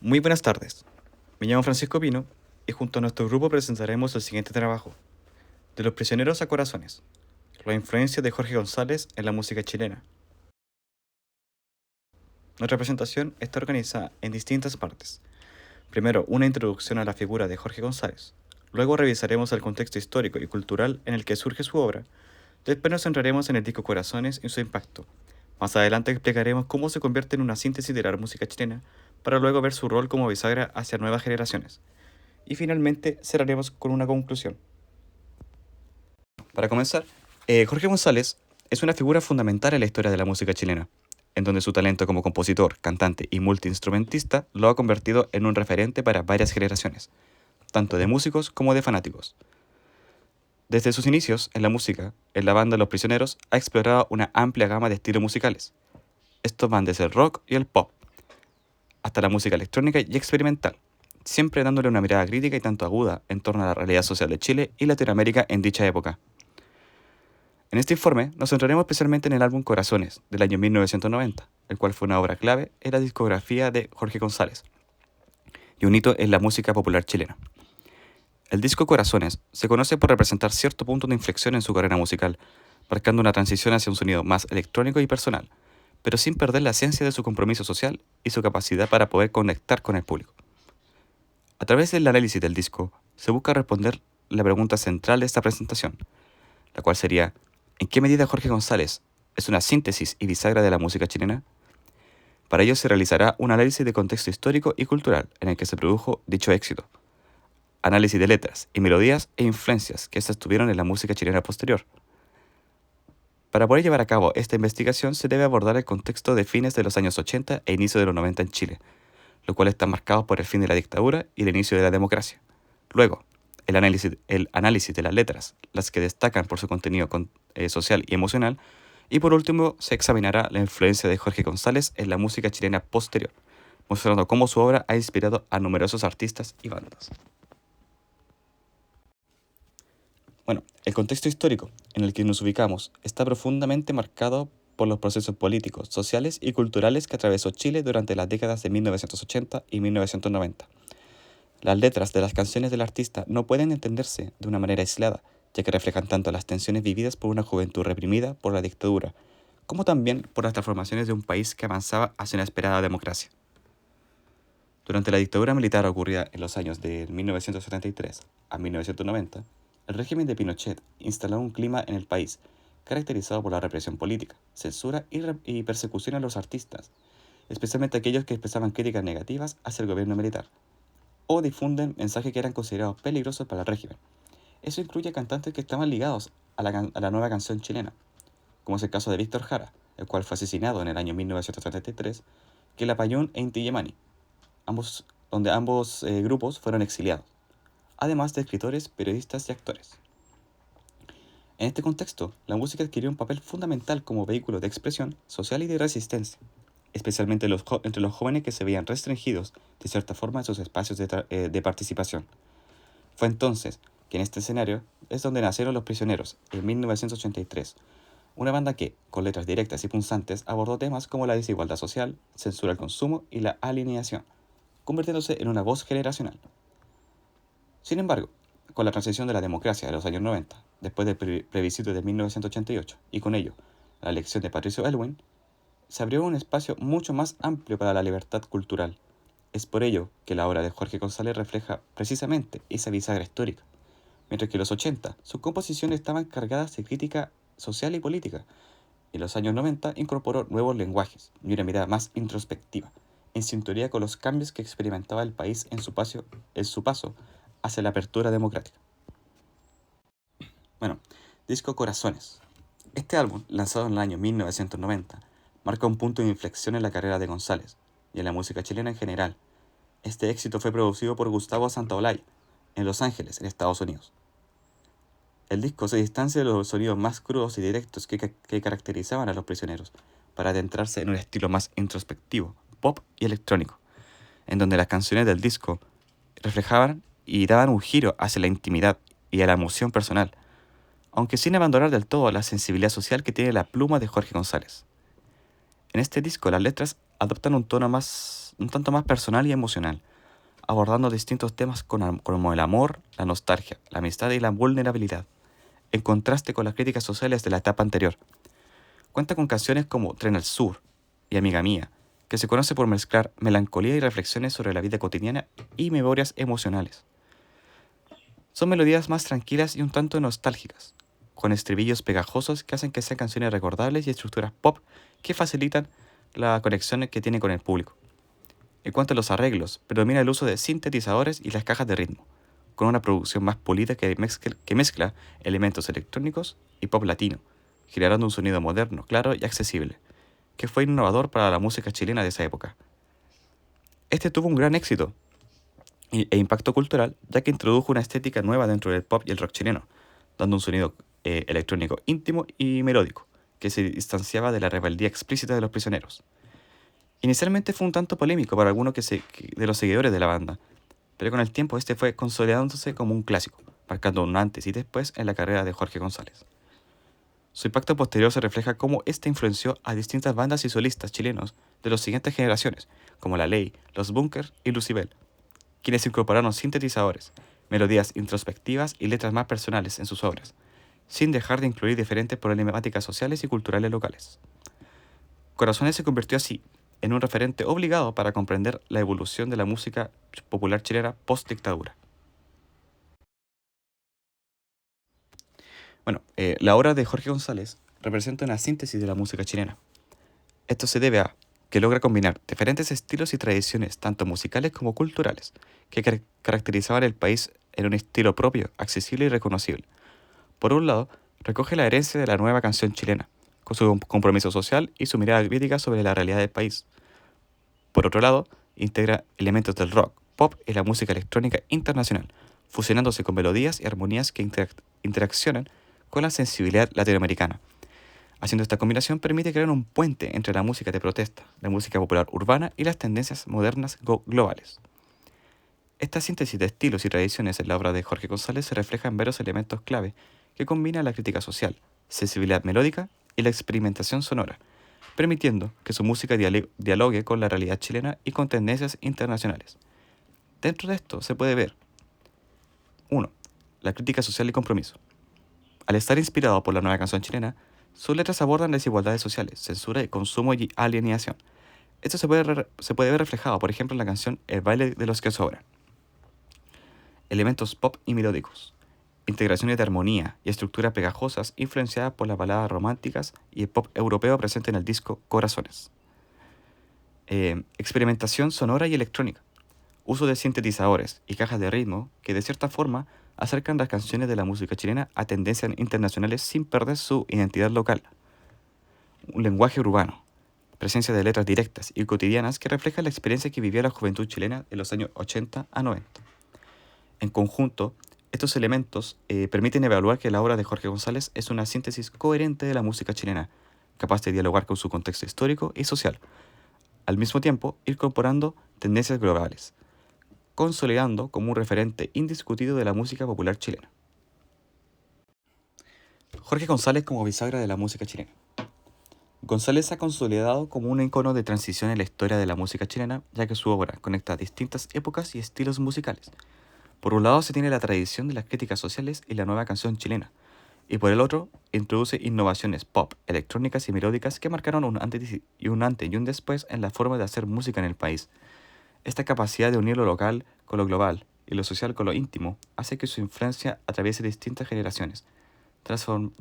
Muy buenas tardes. Me llamo Francisco Pino y junto a nuestro grupo presentaremos el siguiente trabajo: De los prisioneros a corazones, la influencia de Jorge González en la música chilena. Nuestra presentación está organizada en distintas partes. Primero, una introducción a la figura de Jorge González. Luego revisaremos el contexto histórico y cultural en el que surge su obra. Después nos centraremos en el disco Corazones y su impacto. Más adelante explicaremos cómo se convierte en una síntesis de la música chilena, para luego ver su rol como bisagra hacia nuevas generaciones. Y finalmente cerraremos con una conclusión. Para comenzar, Jorge González es una figura fundamental en la historia de la música chilena, en donde su talento como compositor, cantante y multiinstrumentista lo ha convertido en un referente para varias generaciones, tanto de músicos como de fanáticos. Desde sus inicios en la música, en la banda Los Prisioneros ha explorado una amplia gama de estilos musicales. Estos van desde el rock y el pop, hasta la música electrónica y experimental, siempre dándole una mirada crítica y tanto aguda en torno a la realidad social de Chile y Latinoamérica en dicha época. En este informe nos centraremos especialmente en el álbum Corazones, del año 1990, el cual fue una obra clave en la discografía de Jorge González y un hito en la música popular chilena. El disco Corazones se conoce por representar cierto punto de inflexión en su carrera musical, marcando una transición hacia un sonido más electrónico y personal, pero sin perder la esencia de su compromiso social y su capacidad para poder conectar con el público. A través del análisis del disco, se busca responder la pregunta central de esta presentación, la cual sería: ¿en qué medida Jorge González es una síntesis y bisagra de la música chilena? Para ello se realizará un análisis de contexto histórico y cultural en el que se produjo dicho éxito, análisis de letras y melodías e influencias que éstas tuvieron en la música chilena posterior. Para poder llevar a cabo esta investigación se debe abordar el contexto de fines de los años 80 e inicio de los 90 en Chile, lo cual está marcado por el fin de la dictadura y el inicio de la democracia. Luego, el análisis de las letras, las que destacan por su contenido social y emocional. Y por último, se examinará la influencia de Jorge González en la música chilena posterior, mostrando cómo su obra ha inspirado a numerosos artistas y bandas. Bueno, el contexto histórico en el que nos ubicamos está profundamente marcado por los procesos políticos, sociales y culturales que atravesó Chile durante las décadas de 1980 y 1990. Las letras de las canciones del artista no pueden entenderse de una manera aislada, ya que reflejan tanto las tensiones vividas por una juventud reprimida por la dictadura, como también por las transformaciones de un país que avanzaba hacia una esperada democracia. Durante la dictadura militar ocurrida en los años de 1973 a 1990, el régimen de Pinochet instaló un clima en el país caracterizado por la represión política, censura y persecución a los artistas, especialmente aquellos que expresaban críticas negativas hacia el gobierno militar o difunden mensajes que eran considerados peligrosos para el régimen. Eso incluye cantantes que estaban ligados a la nueva canción chilena, como es el caso de Víctor Jara, el cual fue asesinado en el año 1933, Quilapayún e Inti Illimani, donde ambos grupos fueron exiliados, además de escritores, periodistas y actores. En este contexto, la música adquirió un papel fundamental como vehículo de expresión social y de resistencia, especialmente entre los jóvenes que se veían restringidos de cierta forma en sus espacios de participación. Fue entonces que en este escenario es donde nacieron Los Prisioneros, en 1983, una banda que, con letras directas y punzantes, abordó temas como la desigualdad social, censura al consumo y la alienación, convirtiéndose en una voz generacional. Sin embargo, con la transición de la democracia de los años 90, después del plebiscito de 1988 y con ello la elección de Patricio Aylwin, se abrió un espacio mucho más amplio para la libertad cultural. Es por ello que la obra de Jorge González refleja precisamente esa bisagra histórica. Mientras que en los 80 sus composiciones estaban cargadas de crítica social y política, en los años 90 incorporó nuevos lenguajes y una mirada más introspectiva, en sintonía con los cambios que experimentaba el país en su paso hacia la apertura democrática. Bueno, disco Corazones. Este álbum, lanzado en el año 1990, marca un punto de inflexión en la carrera de González y en la música chilena en general. Este éxito fue producido por Gustavo Santaolalla, en Los Ángeles, en Estados Unidos. El disco se distancia de los sonidos más crudos y directos que caracterizaban a Los Prisioneros, para adentrarse en un estilo más introspectivo, pop y electrónico, en donde las canciones del disco reflejaban y daban un giro hacia la intimidad y a la emoción personal, aunque sin abandonar del todo la sensibilidad social que tiene la pluma de Jorge González. En este disco las letras adoptan un tono más un tanto más personal y emocional, abordando distintos temas como el amor, la nostalgia, la amistad y la vulnerabilidad, en contraste con las críticas sociales de la etapa anterior. Cuenta con canciones como Tren al Sur y Amiga Mía, que se conoce por mezclar melancolía y reflexiones sobre la vida cotidiana y memorias emocionales. Son melodías más tranquilas y un tanto nostálgicas, con estribillos pegajosos que hacen que sean canciones recordables y estructuras pop que facilitan la conexión que tiene con el público. En cuanto a los arreglos, predomina el uso de sintetizadores y las cajas de ritmo, con una producción más pulida que mezcla elementos electrónicos y pop latino, generando un sonido moderno, claro y accesible, que fue innovador para la música chilena de esa época. Este tuvo un gran éxito e impacto cultural, ya que introdujo una estética nueva dentro del pop y el rock chileno, dando un sonido electrónico íntimo y melódico, que se distanciaba de la rebeldía explícita de los prisioneros. Inicialmente fue un tanto polémico para algunos de los seguidores de la banda, pero con el tiempo este fue consolidándose como un clásico, marcando un antes y después en la carrera de Jorge González. Su impacto posterior se refleja cómo este influenció a distintas bandas y solistas chilenos de las siguientes generaciones, como La Ley, Los Bunkers y Lucibel, quienes incorporaron sintetizadores, melodías introspectivas y letras más personales en sus obras, sin dejar de incluir diferentes problemáticas sociales y culturales locales. Corazones se convirtió así en un referente obligado para comprender la evolución de la música popular chilena post-dictadura. Bueno, la obra de Jorge González representa una síntesis de la música chilena. Esto se debe a que logra combinar diferentes estilos y tradiciones, tanto musicales como culturales, que caracterizaban el país en un estilo propio, accesible y reconocible. Por un lado, recoge la herencia de la nueva canción chilena, con su compromiso social y su mirada crítica sobre la realidad del país. Por otro lado, integra elementos del rock, pop y la música electrónica internacional, fusionándose con melodías y armonías que interaccionan con la sensibilidad latinoamericana. Haciendo esta combinación permite crear un puente entre la música de protesta, la música popular urbana y las tendencias modernas globales. Esta síntesis de estilos y tradiciones en la obra de Jorge González se refleja en varios elementos clave que combinan la crítica social, sensibilidad melódica y la experimentación sonora, permitiendo que su música dialogue con la realidad chilena y con tendencias internacionales. Dentro de esto se puede ver 1. La crítica social y compromiso. Al estar inspirado por la nueva canción chilena, sus letras abordan desigualdades sociales, censura y consumo y alienación. Esto se puede ver reflejado, por ejemplo, en la canción El baile de los que sobran. Elementos pop y melódicos. Integraciones de armonía y estructuras pegajosas influenciadas por las baladas románticas y el pop europeo presente en el disco Corazones. Experimentación sonora y electrónica. Uso de sintetizadores y cajas de ritmo que de cierta forma acercan las canciones de la música chilena a tendencias internacionales sin perder su identidad local. Un lenguaje urbano. Presencia de letras directas y cotidianas que reflejan la experiencia que vivía la juventud chilena en los años 80 a 90. En conjunto, estos elementos permiten evaluar que la obra de Jorge González es una síntesis coherente de la música chilena, capaz de dialogar con su contexto histórico y social, al mismo tiempo incorporando tendencias globales, consolidando como un referente indiscutido de la música popular chilena. Jorge González como bisagra de la música chilena. González ha consolidado como un icono de transición en la historia de la música chilena, ya que su obra conecta distintas épocas y estilos musicales. Por un lado se tiene la tradición de las críticas sociales y la nueva canción chilena, y por el otro introduce innovaciones pop, electrónicas y melódicas que marcaron un antes y un después en la forma de hacer música en el país. Esta capacidad de unir lo local con lo global y lo social con lo íntimo hace que su influencia atraviese distintas generaciones,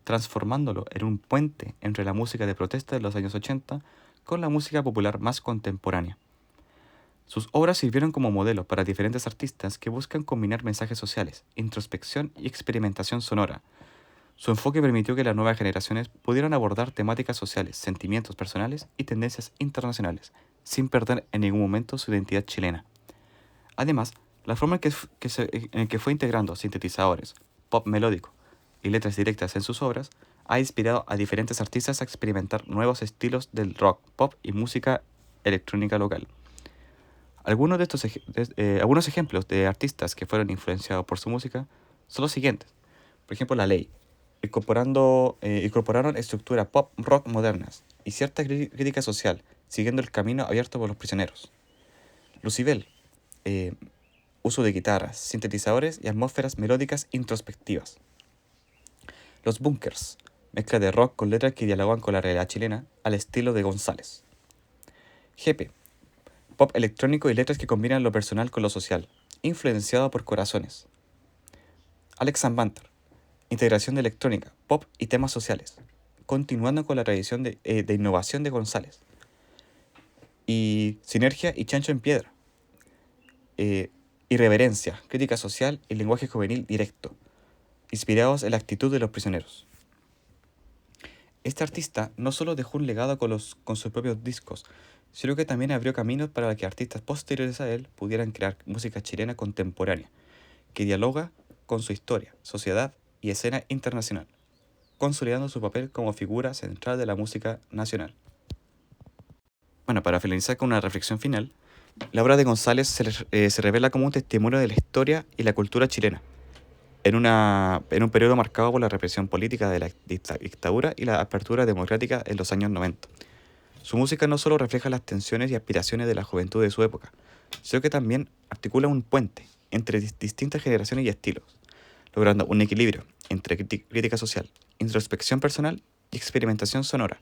transformándolo en un puente entre la música de protesta de los años 80 con la música popular más contemporánea. Sus obras sirvieron como modelos para diferentes artistas que buscan combinar mensajes sociales, introspección y experimentación sonora. Su enfoque permitió que las nuevas generaciones pudieran abordar temáticas sociales, sentimientos personales y tendencias internacionales, sin perder en ningún momento su identidad chilena. Además, la forma en que fue integrando sintetizadores, pop melódico y letras directas en sus obras ha inspirado a diferentes artistas a experimentar nuevos estilos del rock, pop y música electrónica local. Algunos ejemplos de artistas que fueron influenciados por su música son los siguientes. Por ejemplo, La Ley, incorporaron estructuras pop rock modernas y cierta crítica social, siguiendo el camino abierto por los prisioneros. Lucibel, uso de guitarras, sintetizadores y atmósferas melódicas introspectivas. Los Bunkers, mezcla de rock con letras que dialogan con la realidad chilena al estilo de González. Jepe, pop electrónico y letras que combinan lo personal con lo social, influenciado por Corazones. Alex and Banter, integración de electrónica, pop y temas sociales, continuando con la tradición de innovación de González. Y Sinergia y Chancho en Piedra, irreverencia, crítica social y lenguaje juvenil directo, inspirados en la actitud de los prisioneros. Este artista no solo dejó un legado con sus propios discos, sino que también abrió caminos para que artistas posteriores a él pudieran crear música chilena contemporánea, que dialoga con su historia, sociedad y escena internacional, consolidando su papel como figura central de la música nacional. Bueno, para finalizar con una reflexión final, la obra de González se revela como un testimonio de la historia y la cultura chilena, en un periodo marcado por la represión política de la dictadura y la apertura democrática en los años 90. Su música no solo refleja las tensiones y aspiraciones de la juventud de su época, sino que también articula un puente entre distintas generaciones y estilos, logrando un equilibrio entre crítica social, introspección personal y experimentación sonora.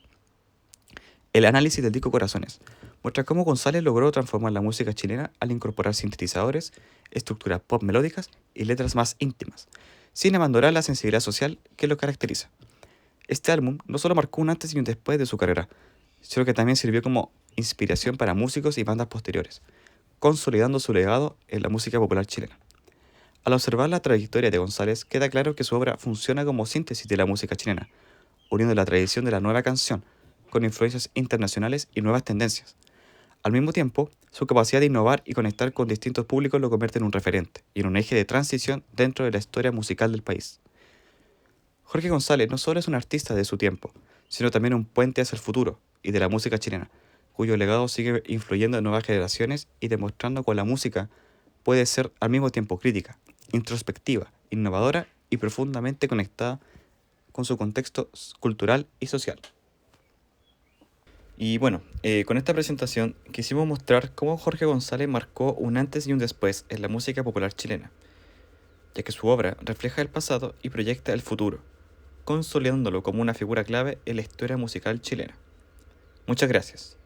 El análisis del disco Corazones muestra cómo González logró transformar la música chilena al incorporar sintetizadores, estructuras pop melódicas y letras más íntimas, sin abandonar la sensibilidad social que lo caracteriza. Este álbum no solo marcó un antes y un después de su carrera, sino que también sirvió como inspiración para músicos y bandas posteriores, consolidando su legado en la música popular chilena. Al observar la trayectoria de González, queda claro que su obra funciona como síntesis de la música chilena, uniendo la tradición de la nueva canción con influencias internacionales y nuevas tendencias. Al mismo tiempo, su capacidad de innovar y conectar con distintos públicos lo convierte en un referente y en un eje de transición dentro de la historia musical del país. Jorge González no solo es un artista de su tiempo, sino también un puente hacia el futuro y de la música chilena, cuyo legado sigue influyendo en nuevas generaciones y demostrando que la música puede ser al mismo tiempo crítica, introspectiva, innovadora y profundamente conectada con su contexto cultural y social. Y bueno, con esta presentación quisimos mostrar cómo Jorge González marcó un antes y un después en la música popular chilena, ya que su obra refleja el pasado y proyecta el futuro, consolidándolo como una figura clave en la historia musical chilena. Muchas gracias.